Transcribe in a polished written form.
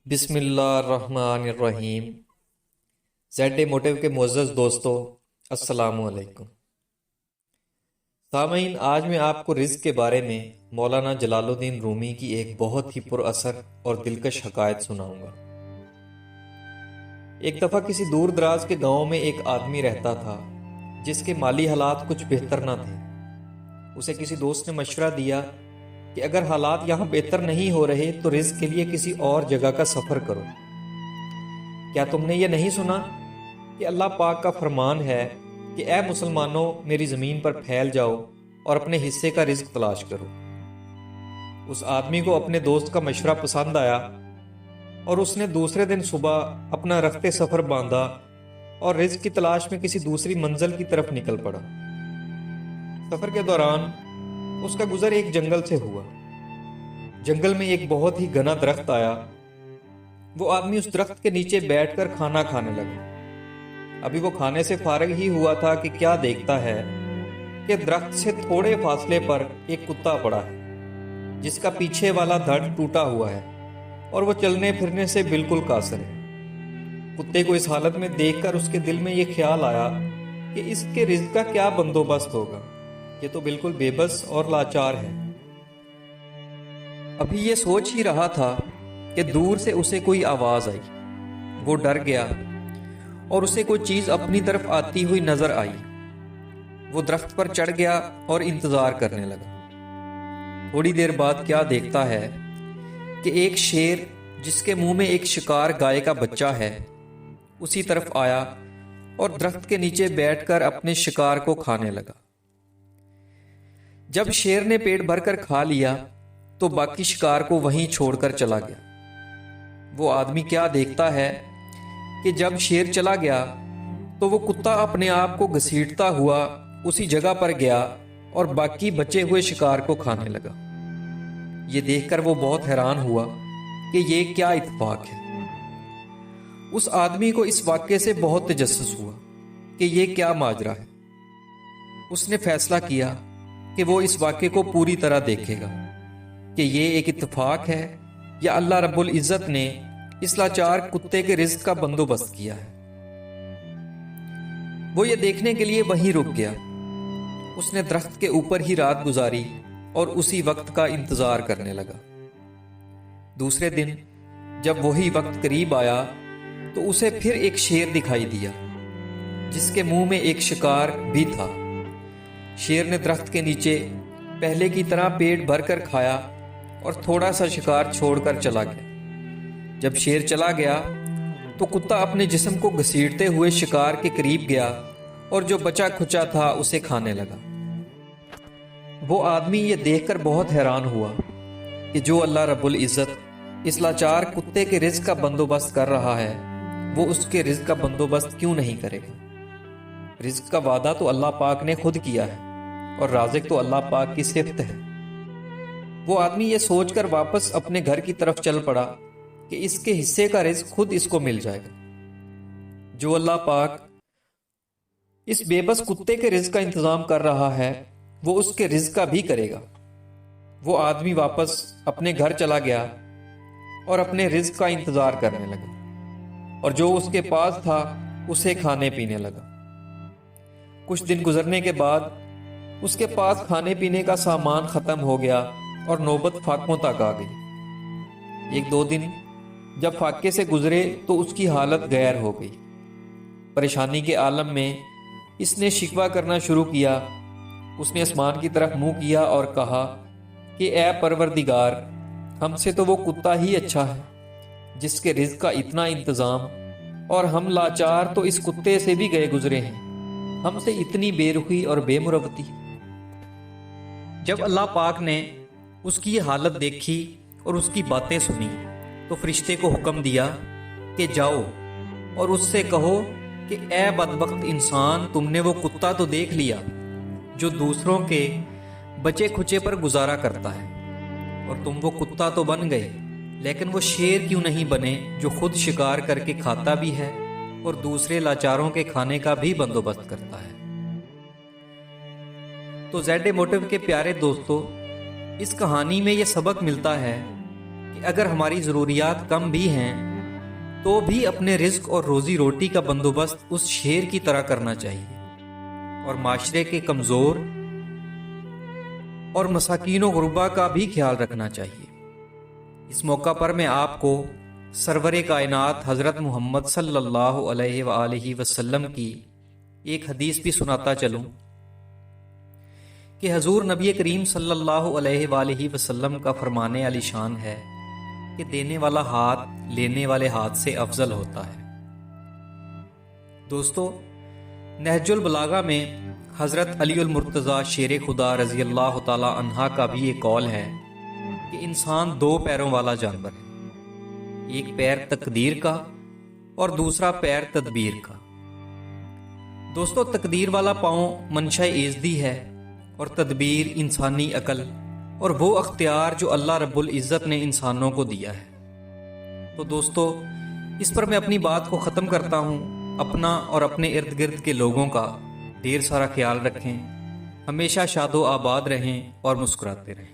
بسم اللہ الرحمن الرحیم۔ زیڈ موٹیو کے معزز دوستو، السلام علیکم۔ سامعین، آج میں آپ کو رزق کے بارے میں مولانا جلال الدین رومی کی ایک بہت ہی پر اثر اور دلکش حکایت سناؤں گا۔ ایک دفعہ کسی دور دراز کے گاؤں میں ایک آدمی رہتا تھا جس کے مالی حالات کچھ بہتر نہ تھے۔ اسے کسی دوست نے مشورہ دیا کہ اگر حالات یہاں بہتر نہیں ہو رہے تو رزق کے لیے کسی اور جگہ کا سفر کرو۔ کیا تم نے یہ نہیں سنا کہ اللہ پاک کا فرمان ہے کہ اے مسلمانوں، میری زمین پر پھیل جاؤ اور اپنے حصے کا رزق تلاش کرو۔ اس آدمی کو اپنے دوست کا مشورہ پسند آیا اور اس نے دوسرے دن صبح اپنا رخت سفر باندھا اور رزق کی تلاش میں کسی دوسری منزل کی طرف نکل پڑا۔ سفر کے دوران اس کا گزر ایک جنگل سے ہوا۔ جنگل میں ایک بہت ہی گھنا درخت آیا۔ وہ آدمی اس درخت کے نیچے بیٹھ کر کھانا کھانے لگا۔ ابھی وہ کھانے سے فارغ ہی ہوا تھا کہ کیا دیکھتا ہے کہ درخت سے تھوڑے فاصلے پر ایک کتا پڑا ہے جس کا پیچھے والا دھڑ ٹوٹا ہوا ہے اور وہ چلنے پھرنے سے بالکل قاصر ہے۔ کتے کو اس حالت میں دیکھ کر اس کے دل میں یہ خیال آیا کہ اس کے رزق کا کیا بندوبست ہوگا، یہ تو بالکل بے بس اور لاچار ہے۔ ابھی یہ سوچ ہی رہا تھا کہ دور سے اسے کوئی آواز آئی۔ وہ ڈر گیا اور اسے کوئی چیز اپنی طرف آتی ہوئی نظر آئی۔ وہ درخت پر چڑھ گیا اور انتظار کرنے لگا۔ تھوڑی دیر بعد کیا دیکھتا ہے کہ ایک شیر جس کے منہ میں ایک شکار گائے کا بچہ ہے اسی طرف آیا اور درخت کے نیچے بیٹھ کر اپنے شکار کو کھانے لگا۔ جب شیر نے پیٹ بھر کر کھا لیا تو باقی شکار کو وہیں چھوڑ کر چلا گیا۔ وہ آدمی کیا دیکھتا ہے کہ جب شیر چلا گیا تو وہ کتا اپنے آپ کو گھسیٹتا ہوا اسی جگہ پر گیا اور باقی بچے ہوئے شکار کو کھانے لگا۔ یہ دیکھ کر وہ بہت حیران ہوا کہ یہ کیا اتفاق ہے۔ اس آدمی کو اس واقعے سے بہت تجسس ہوا کہ یہ کیا ماجرا ہے۔ اس نے فیصلہ کیا کہ وہ اس واقعے کو پوری طرح دیکھے گا کہ یہ ایک اتفاق ہے یا اللہ رب العزت نے اس لاچار کتے کے رزق کا بندوبست کیا ہے۔ وہ یہ دیکھنے کے لیے وہیں رک گیا۔ اس نے درخت کے اوپر ہی رات گزاری اور اسی وقت کا انتظار کرنے لگا۔ دوسرے دن جب وہی وقت قریب آیا تو اسے پھر ایک شیر دکھائی دیا جس کے منہ میں ایک شکار بھی تھا۔ شیر نے درخت کے نیچے پہلے کی طرح پیٹ بھر کر کھایا اور تھوڑا سا شکار چھوڑ کر چلا گیا۔ جب شیر چلا گیا تو کتا اپنے جسم کو گھسیٹتے ہوئے شکار کے قریب گیا اور جو بچا کھچا تھا اسے کھانے لگا۔ وہ آدمی یہ دیکھ کر بہت حیران ہوا کہ جو اللہ رب العزت اس لاچار کتے کے رزق کا بندوبست کر رہا ہے وہ اس کے رزق کا بندوبست کیوں نہیں کرے گا۔ رزق کا وعدہ تو اللہ پاک نے خود کیا ہے اور رازق تو اللہ پاک کی صفت ہے۔ وہ آدمی یہ سوچ کر واپس اپنے گھر کی طرف چل پڑا کہ اس کے حصے کا رزق خود اس کو مل جائے گا۔ جو اللہ پاک اس بے بس کتے کے رزق کا انتظام کر رہا ہے وہ اس کے رزق کا بھی کرے گا۔ وہ آدمی واپس اپنے گھر چلا گیا اور اپنے رزق کا انتظار کرنے لگا اور جو اس کے پاس تھا اسے کھانے پینے لگا۔ کچھ دن گزرنے کے بعد اس کے پاس کھانے پینے کا سامان ختم ہو گیا اور نوبت فاقوں تک آ گئی۔ ایک دو دن جب فاقے سے گزرے تو اس کی حالت غیر ہو گئی۔ پریشانی کے عالم میں اس نے شکوہ کرنا شروع کیا۔ اس نے آسمان کی طرف منہ کیا اور کہا کہ اے پروردگار، ہم سے تو وہ کتا ہی اچھا ہے جس کے رزق کا اتنا انتظام، اور ہم لاچار تو اس کتے سے بھی گئے گزرے ہیں، ہم سے اتنی بے رخی اور بے مروتی۔ جب اللہ پاک نے اس کی یہ حالت دیکھی اور اس کی باتیں سنی تو فرشتے کو حکم دیا کہ جاؤ اور اس سے کہو کہ اے بدبخت انسان، تم نے وہ کتا تو دیکھ لیا جو دوسروں کے بچے کھچے پر گزارا کرتا ہے، اور تم وہ کتا تو بن گئے، لیکن وہ شیر کیوں نہیں بنے جو خود شکار کر کے کھاتا بھی ہے اور دوسرے لاچاروں کے کھانے کا بھی بندوبست کرتا ہے۔ تو زیڈ موٹیو کے پیارے دوستو، اس کہانی میں یہ سبق ملتا ہے کہ اگر ہماری ضروریات کم بھی ہیں تو بھی اپنے رزق اور روزی روٹی کا بندوبست اس شیر کی طرح کرنا چاہیے، اور معاشرے کے کمزور اور مساکین و غربا کا بھی خیال رکھنا چاہیے۔ اس موقع پر میں آپ کو سرور کائنات حضرت محمد صلی اللہ علیہ وآلہ وسلم کی ایک حدیث بھی سناتا چلوں کہ حضور نبی کریم صلی اللہ علیہ وآلہ وسلم کا فرمان علی شان ہے کہ دینے والا ہاتھ لینے والے ہاتھ سے افضل ہوتا ہے۔ دوستو، نہج البلاغہ میں حضرت علی المرتضیٰ شیر خدا رضی اللہ تعالی عنہ کا بھی ایک قول ہے کہ انسان دو پیروں والا جانور ہے، ایک پیر تقدیر کا اور دوسرا پیر تدبیر کا۔ دوستو، تقدیر والا پاؤں منشا ایزدی ہے اور تدبیر انسانی عقل اور وہ اختیار جو اللہ رب العزت نے انسانوں کو دیا ہے۔ تو دوستو، اس پر میں اپنی بات کو ختم کرتا ہوں۔ اپنا اور اپنے ارد گرد کے لوگوں کا ڈھیر سارا خیال رکھیں، ہمیشہ شاد و آباد رہیں اور مسکراتے رہیں۔